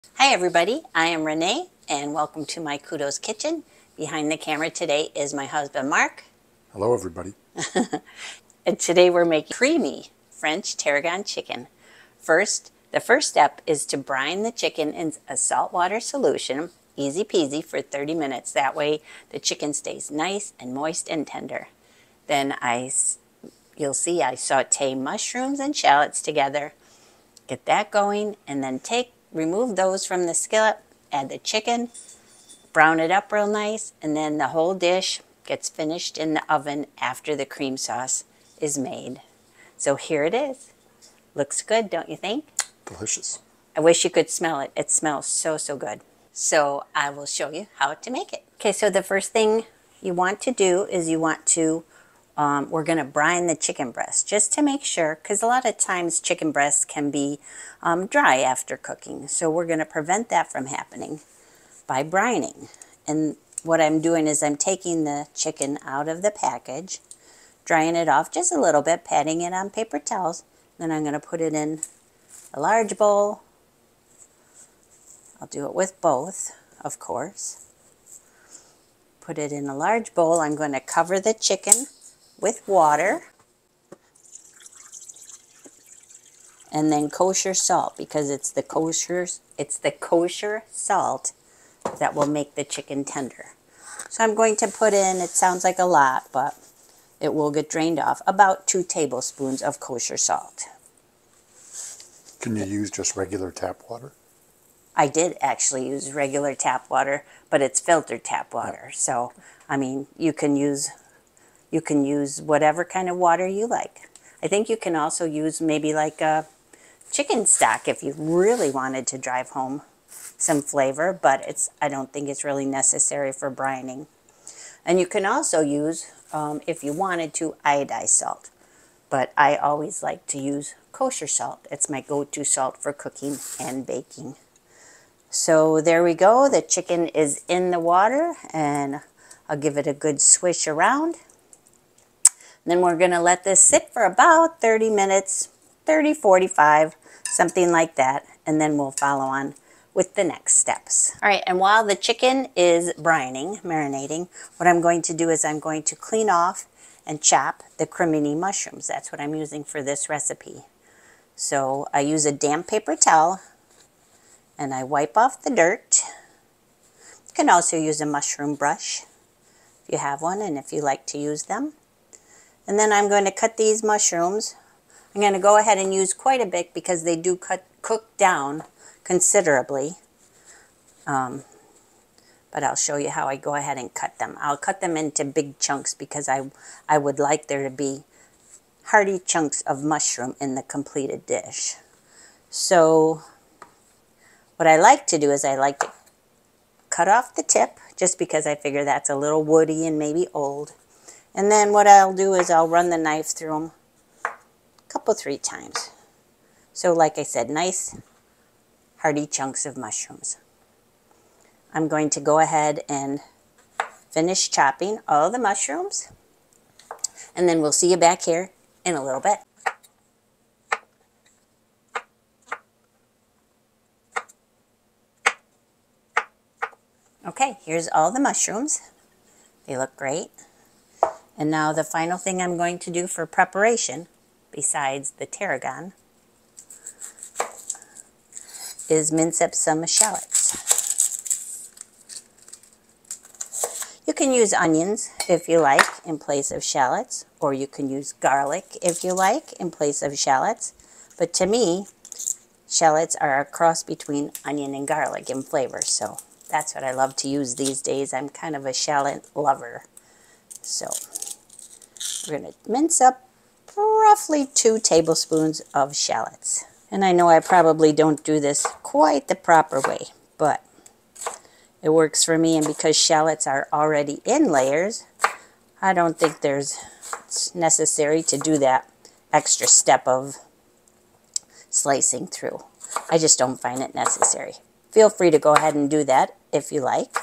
Hi everybody, I am Renee and welcome to my Kudos Kitchen. Behind the camera today is my husband Mark. Hello everybody. And today we're making creamy French tarragon chicken. The first step is to brine the chicken in a saltwater solution, easy peasy, for 30 minutes. That way the chicken stays nice and moist and tender. Then you'll see I saute mushrooms and shallots together. Get that going and then remove those from the skillet, add the chicken, brown it up real nice, and then the whole dish gets finished in the oven after the cream sauce is made. So here it is. Looks good, don't you think? Delicious. I wish you could smell it. It smells so, so good. So I will show you how to make it. Okay, so the first thing you want to do is we're going to brine the chicken breast just to make sure, because a lot of times chicken breasts can be dry after cooking. So we're going to prevent that from happening by brining. And what I'm doing is I'm taking the chicken out of the package, drying it off just a little bit, patting it on paper towels. Then I'm going to put it in a large bowl. I'll do it with both, of course. Put it in a large bowl. I'm going to cover the chicken with water and then kosher salt, because it's the kosher salt that will make the chicken tender. So I'm going to put in, it sounds like a lot, but it will get drained off, about 2 tablespoons of kosher salt. Can you use just regular tap water? I did actually use regular tap water, but it's filtered tap water. So, I mean, you can use whatever kind of water you like. I think you can also use maybe like a chicken stock if you really wanted to drive home some flavor, but I don't think it's really necessary for brining. And you can also use, if you wanted to, iodized salt. But I always like to use kosher salt. It's my go-to salt for cooking and baking. So there we go. The chicken is in the water, and I'll give it a good swish around. Then we're going to let this sit for about 30 minutes, 30, 45, something like that, and then we'll follow on with the next steps. All right, and while the chicken is marinating, what I'm going to do is I'm going to clean off and chop the Cremini mushrooms. That's what I'm using for this recipe. So I use a damp paper towel and I wipe off the dirt. You can also use a mushroom brush if you have one and if you like to use them. And then I'm going to cut these mushrooms. I'm going to go ahead and use quite a bit because they do cook down considerably. But I'll show you how I go ahead and cut them. I'll cut them into big chunks because I would like there to be hearty chunks of mushroom in the completed dish. So what I like to do is I like to cut off the tip just because I figure that's a little woody and maybe old. And then what I'll do is I'll run the knife through them a couple, 3 times. So like I said, nice hearty chunks of mushrooms. I'm going to go ahead and finish chopping all the mushrooms, and then we'll see you back here in a little bit. Okay, here's all the mushrooms. They look great. And now the final thing I'm going to do for preparation, besides the tarragon, is mince up some shallots. You can use onions if you like in place of shallots, or you can use garlic if you like in place of shallots. But to me, shallots are a cross between onion and garlic in flavor, so that's what I love to use these days. I'm kind of a shallot lover. So we're going to mince up roughly 2 tablespoons of shallots. And I know I probably don't do this quite the proper way, but it works for me, and because shallots are already in layers, I don't think it's necessary to do that extra step of slicing through. I just don't find it necessary. Feel free to go ahead and do that if you like.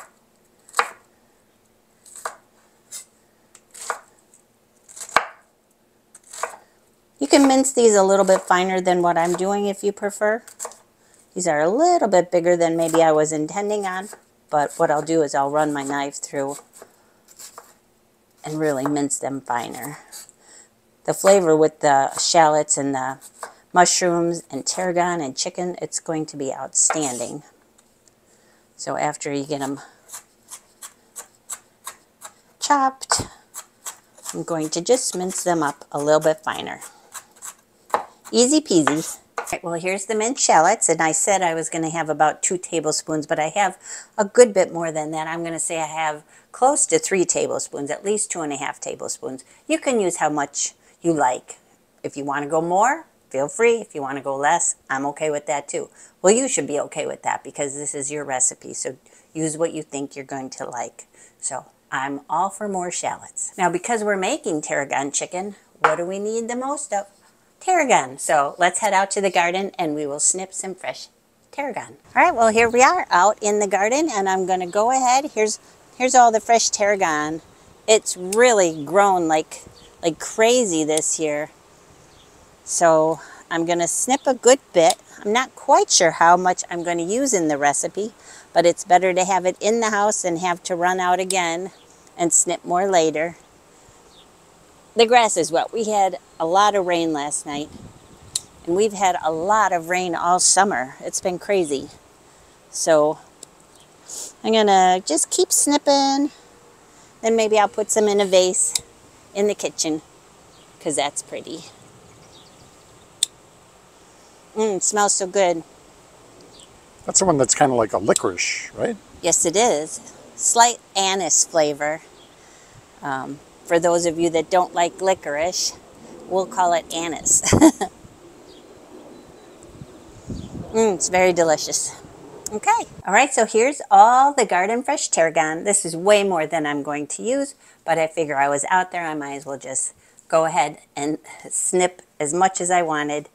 You can mince these a little bit finer than what I'm doing if you prefer. These are a little bit bigger than maybe I was intending on, but what I'll do is I'll run my knife through and really mince them finer. The flavor with the shallots and the mushrooms and tarragon and chicken, it's going to be outstanding. So after you get them chopped, I'm going to just mince them up a little bit finer. Easy peasy. All right, well, here's the minced shallots, and I said I was going to have about 2 tablespoons, but I have a good bit more than that. I'm going to say I have close to 3 tablespoons, at least 2.5 tablespoons. You can use how much you like. If you want to go more, feel free. If you want to go less, I'm okay with that too. Well, you should be okay with that because this is your recipe, so use what you think you're going to like. So I'm all for more shallots. Now, because we're making tarragon chicken, what do we need the most of? Tarragon. So let's head out to the garden and we will snip some fresh tarragon. All right, well, here we are out in the garden, and I'm going to go ahead. Here's all the fresh tarragon. It's really grown like crazy this year. So I'm going to snip a good bit. I'm not quite sure how much I'm going to use in the recipe, but it's better to have it in the house than have to run out again and snip more later. The grass is wet. We had a lot of rain last night, and we've had a lot of rain all summer. It's been crazy. So I'm going to just keep snipping. Then maybe I'll put some in a vase in the kitchen because that's pretty. It smells so good. That's the one that's kind of like a licorice, right? Yes, it is. Slight anise flavor. For those of you that don't like licorice, we'll call it anise. It's very delicious. Okay. All right, so here's all the garden fresh tarragon. This is way more than I'm going to use, but I figure I was out there, I might as well just go ahead and snip as much as I wanted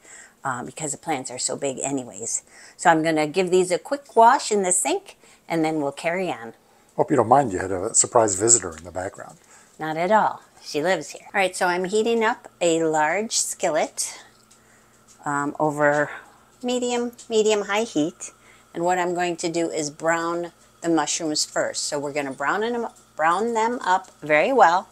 because the plants are so big anyways. So I'm going to give these a quick wash in the sink, and then we'll carry on. Hope you don't mind, you had a surprise visitor in the background. Not at all. She lives here. All right, so I'm heating up a large skillet over medium-high heat. And what I'm going to do is brown the mushrooms first. So we're going to brown them up very well.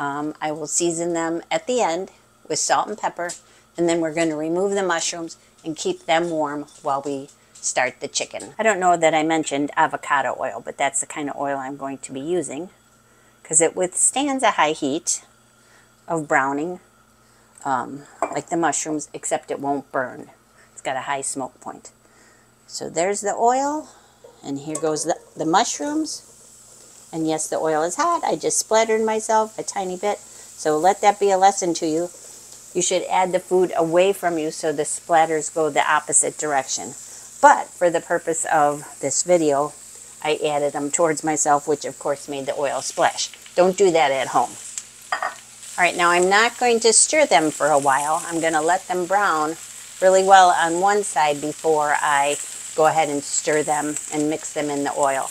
I will season them at the end with salt and pepper. And then we're going to remove the mushrooms and keep them warm while we start the chicken. I don't know that I mentioned avocado oil, but that's the kind of oil I'm going to be using, because it withstands a high heat of browning, like the mushrooms, except it won't burn. It's got a high smoke point. So there's the oil, and here goes the mushrooms. And yes, the oil is hot. I just splattered myself a tiny bit. So let that be a lesson to you. You should add the food away from you so the splatters go the opposite direction. But for the purpose of this video, I added them towards myself, which of course made the oil splash. Don't do that at home. All right, now I'm not going to stir them for a while. I'm going to let them brown really well on one side before I go ahead and stir them and mix them in the oil.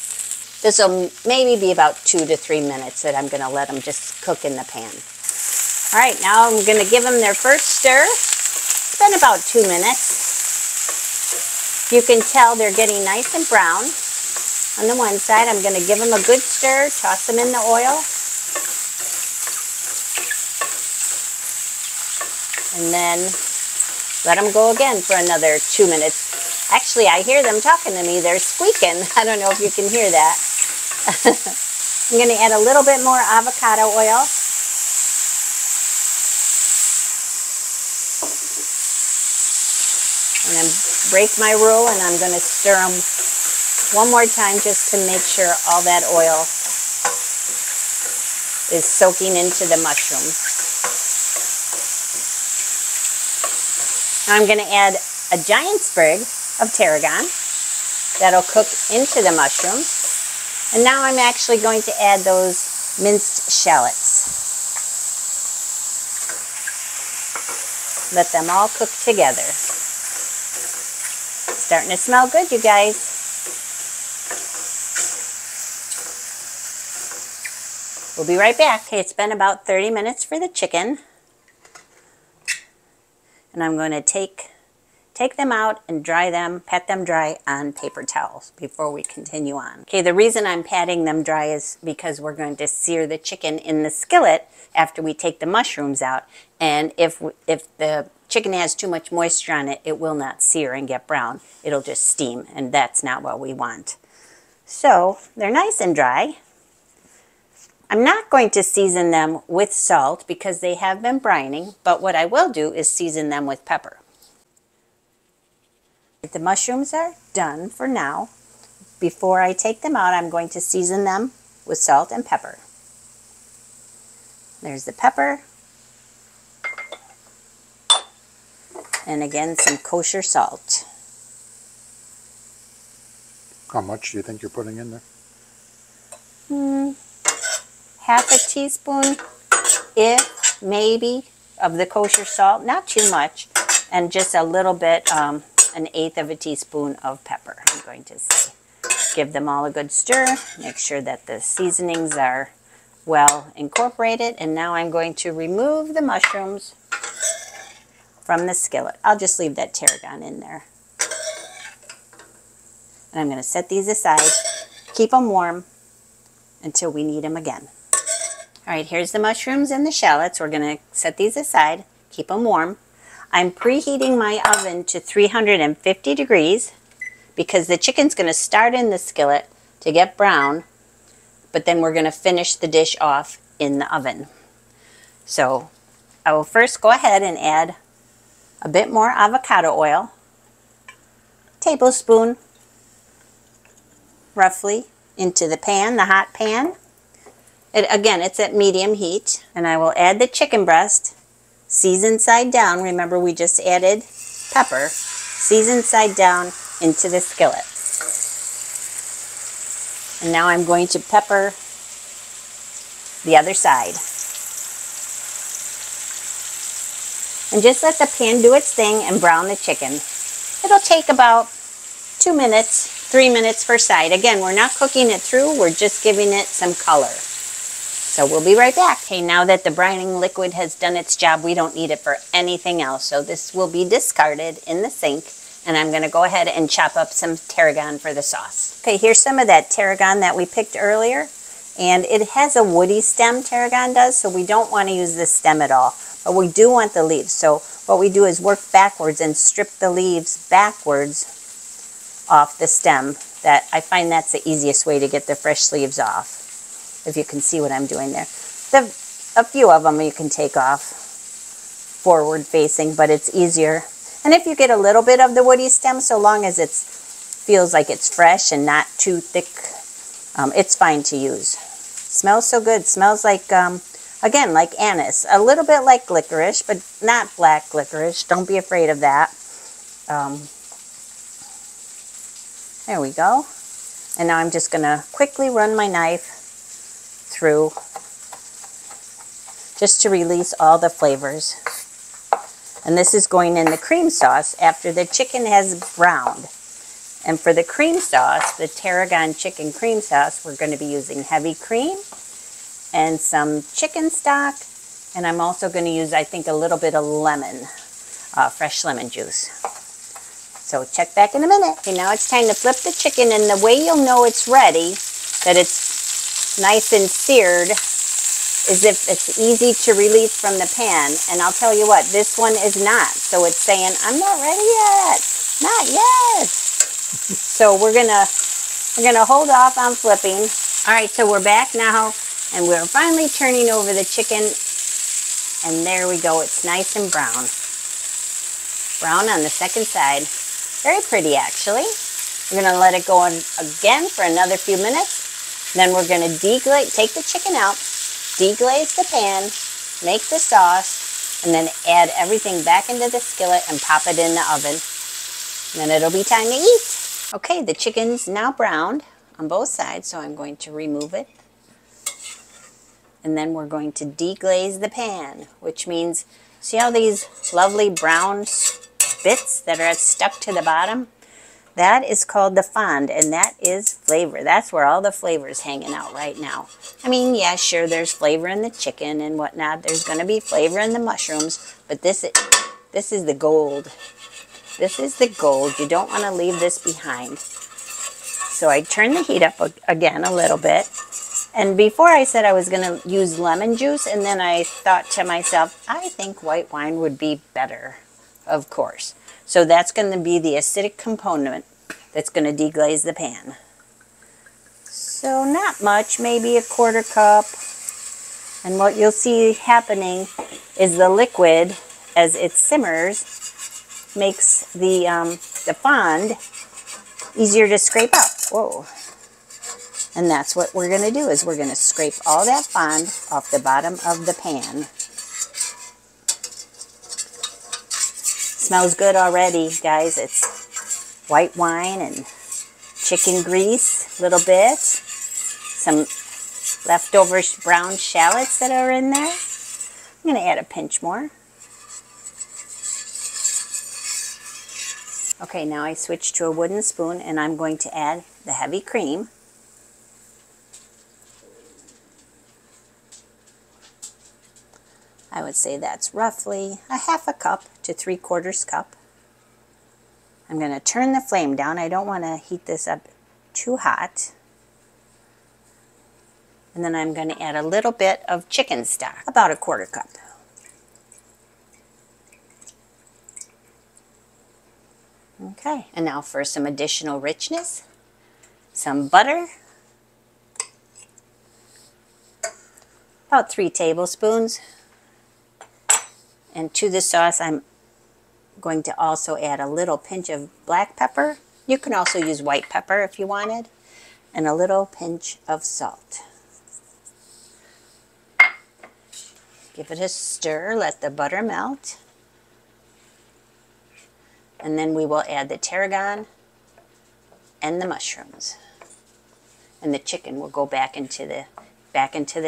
This will maybe be about 2 to 3 minutes that I'm going to let them just cook in the pan. All right, now I'm going to give them their first stir. It's been about 2 minutes. You can tell they're getting nice and brown. On the one side, I'm going to give them a good stir, toss them in the oil. And then let them go again for another 2 minutes. Actually, I hear them talking to me. They're squeaking. I don't know if you can hear that. I'm going to add a little bit more avocado oil. And then break my roux, and I'm going to stir them one more time just to make sure all that oil is soaking into the mushrooms. Now I'm going to add a giant sprig of tarragon. That'll cook into the mushrooms. And now I'm actually going to add those minced shallots. Let them all cook together. Starting to smell good, you guys. We'll be right back. Okay, it's been about 30 minutes for the chicken. And I'm going to take take them out and dry them, pat them dry on paper towels before we continue on. Okay, the reason I'm patting them dry is because we're going to sear the chicken in the skillet after we take the mushrooms out. And if the chicken has too much moisture on it, it will not sear and get brown. It'll just steam, and that's not what we want. So they're nice and dry. I'm not going to season them with salt because they have been brining, but what I will do is season them with pepper. The mushrooms are done for now. Before I take them out, I'm going to season them with salt and pepper. There's the pepper. And again, some kosher salt. How much do you think you're putting in there? Half a teaspoon, if maybe, of the kosher salt. Not too much. And just a little bit, an eighth of a teaspoon of pepper, I'm going to say. Give them all a good stir. Make sure that the seasonings are well incorporated. And now I'm going to remove the mushrooms from the skillet. I'll just leave that tarragon in there. And I'm going to set these aside, keep them warm until we need them again. All right, here's the mushrooms and the shallots. We're going to set these aside, keep them warm. I'm preheating my oven to 350 degrees because the chicken's going to start in the skillet to get brown, but then we're going to finish the dish off in the oven. So I will first go ahead and add a bit more avocado oil, tablespoon roughly, into the pan, the hot pan. Again, it's at medium heat. And I will add the chicken breast, seasoned side down. Remember, we just added pepper, seasoned side down into the skillet. And now I'm going to pepper the other side. And just let the pan do its thing and brown the chicken. It'll take about 2 minutes, 3 minutes per side. Again, we're not cooking it through, we're just giving it some color. So we'll be right back. Okay, now that the brining liquid has done its job, we don't need it for anything else. So this will be discarded in the sink. And I'm going to go ahead and chop up some tarragon for the sauce. Okay, here's some of that tarragon that we picked earlier. And it has a woody stem, tarragon does, so we don't want to use the stem at all. But we do want the leaves. So what we do is work backwards and strip the leaves backwards off the stem. I find that's the easiest way to get the fresh leaves off, if you can see what I'm doing there. A few of them you can take off forward facing, but it's easier. And if you get a little bit of the woody stem, so long as it feels like it's fresh and not too thick, it's fine to use. Smells so good. Smells like, again, like anise. A little bit like licorice, but not black licorice. Don't be afraid of that. There we go. And now I'm just going to quickly run my knife through just to release all the flavors. And this is going in the cream sauce after the chicken has browned. And for the cream sauce, the tarragon chicken cream sauce, we're going to be using heavy cream and some chicken stock. And I'm also going to use, I think, a little bit of lemon, fresh lemon juice. So check back in a minute. Okay, now it's time to flip the chicken, and the way you'll know it's ready, that it's nice and seared, is if it's easy to release from the pan. And I'll tell you what, this one is not. So it's saying, I'm not ready yet. Not yet. So we're gonna hold off on flipping. All right, so we're back now, and we're finally turning over the chicken. And there we go. It's nice and brown. Brown on the second side. Very pretty, actually. We're going to let it go on again for another few minutes. Then we're going to deglaze, take the chicken out, deglaze the pan, make the sauce, and then add everything back into the skillet and pop it in the oven. And then it'll be time to eat. Okay, the chicken's now browned on both sides, so I'm going to remove it. And then we're going to deglaze the pan, which means, see how these lovely brown bits that are stuck to the bottom? That is called the fond, and that is flavor. That's where all the flavor is hanging out right now. I mean, yeah, sure, there's flavor in the chicken and whatnot. There's going to be flavor in the mushrooms, but this is the gold. This is the gold. You don't want to leave this behind. So I turned the heat up again a little bit. And before I said I was going to use lemon juice, and then I thought to myself, I think white wine would be better, of course. So that's going to be the acidic component that's going to deglaze the pan. So not much, maybe a 1/4 cup. And what you'll see happening is the liquid, as it simmers, makes the fond easier to scrape out. Whoa. And that's what we're going to do, is we're going to scrape all that fond off the bottom of the pan. Smells good already, guys. It's white wine and chicken grease a little bit. Some leftover brown shallots that are in there. I'm going to add a pinch more. Okay, now I switch to a wooden spoon and I'm going to add the heavy cream. I would say that's roughly a 1/2 cup to 3/4 cup. I'm going to turn the flame down. I don't want to heat this up too hot. And then I'm going to add a little bit of chicken stock, about a 1/4 cup. Okay, and now for some additional richness, some butter, about 3 tablespoons. And to the sauce, I'm going to also add a little pinch of black pepper. You can also use white pepper if you wanted, and a little pinch of salt. Give it a stir, let the butter melt. And then we will add the tarragon and the mushrooms. And the chicken will go back into the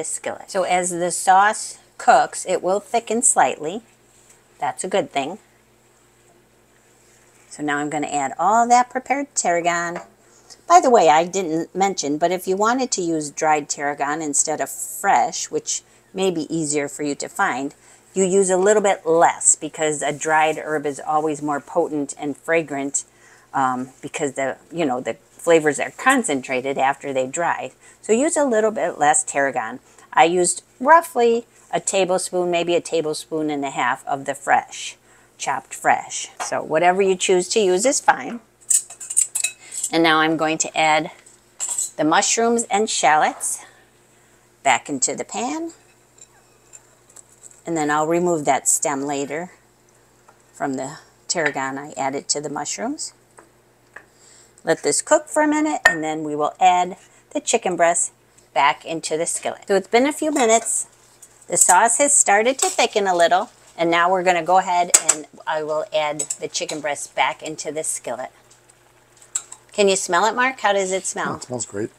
skillet. So as the sauce cooks, it will thicken slightly. That's a good thing. So now I'm going to add all that prepared tarragon. By the way, I didn't mention, but if you wanted to use dried tarragon instead of fresh, which may be easier for you to find, you use a little bit less, because a dried herb is always more potent and fragrant, because the flavors are concentrated after they dry. So use a little bit less tarragon. I used roughly a tablespoon, maybe a tablespoon and a half of the fresh, chopped fresh. So whatever you choose to use is fine. And now I'm going to add the mushrooms and shallots back into the pan. And then I'll remove that stem later from the tarragon I added to the mushrooms. Let this cook for a minute, and then we will add the chicken breast back into the skillet. So it's been a few minutes. The sauce has started to thicken a little, and now we're going to go ahead and I will add the chicken breast back into the skillet. Can you smell it, Mark? How does it smell? Oh, it smells great.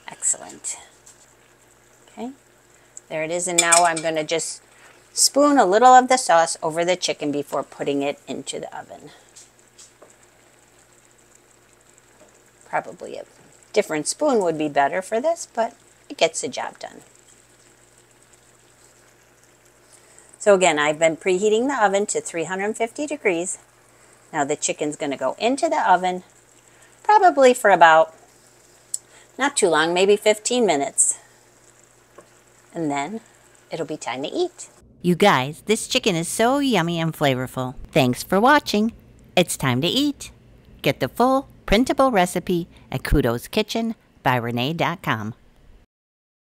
Excellent. Okay, there it is. And now I'm going to just spoon a little of the sauce over the chicken before putting it into the oven. Probably a different spoon would be better for this, but it gets the job done. So again, I've been preheating the oven to 350 degrees. Now the chicken's going to go into the oven, probably for about, not too long, maybe 15 minutes. And then it'll be time to eat. You guys, this chicken is so yummy and flavorful. Thanks for watching. It's time to eat. Get the full printable recipe at kudoskitchenbyrenee.com.